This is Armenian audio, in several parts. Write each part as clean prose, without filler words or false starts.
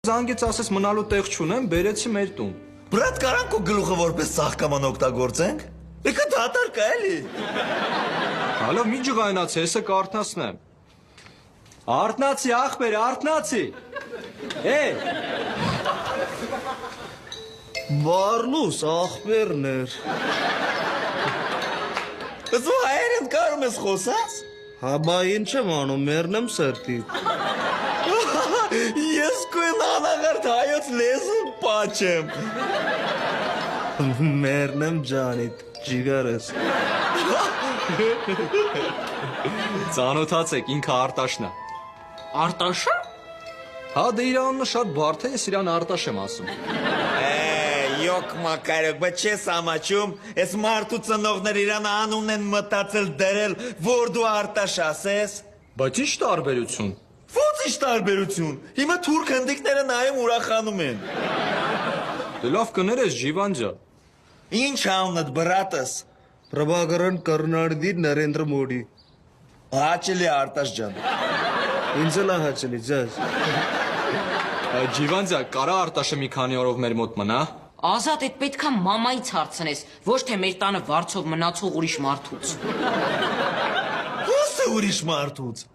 Զանգեց ասես մնալու տեղ չունեմ, բերեցի մեր տուն։ Բրատ կարան քո գլուխը որպես ծաղկաման օգտագործենք։ Եկա դատարկա էլի։ Հալո մի ջղայնացի, հեսը կարթնացնեմ։ Արթնացի, ախպեր, արթնացի։ Բարլուս ախպերն էր։ Զու հայերեն կարում ես խոսաս։ Հաբա ինչ եմ անում, մեռնեմ սրտի։ Ես կույն անաղարդ հայոց լեզուն պաչեմ։ Մեռնեմ ջանիդ, ջիգարս։ Ծանոթացեք, ինքը Արտաշն է։ Արտաշը։ Հա դե իր անունը շատ բարդ է, ես իրան Արտաշ եմ ասում։ Յոք մակարյոք, բայց չես ամաչում, ես մարդու ծնողներ իրան անուն են մտածել դրել, որ դու Արտաշ ասես։ Բայց ի՞նչ տարբերություն։ Ո՞նց ինչ տարբերություն։ Հիմա թուրք հնդիկները նայում ուրախանում են։ Դե լավ կներես Ջիվան ջան։ Ինչ անունդ բրատս։ Պրաբագարան Կարնարդի Նարենդր Մոդի։ Հաճելի Արտաշ ջան։ Ինձ էլ հաճելի ջազ։ Ջիվան ջան, կարա Արտաշը մի քանի օրով մեր մոտ մնա։ Ազատ այդ պետքա մամայից հարցնես, ոչ թե մեր տանը վարձով մնացող ուրիշ մարդուց։ Ո՞ս է ուրիշ մարդուց։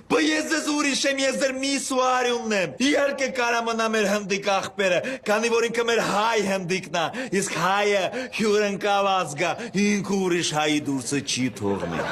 Բա ես ձեզ ուրիշ եմ, ես ձեր միսուարյունն եմ։ Իհարկե կարա մնա մեր հնդիկ ախպերը, քանի որ ինքը մեր հայ հնդիկն է, իսկ հայը հյուրընկավ ազգա, ինքը ուրիշ հայի դուրսը չի թողնի։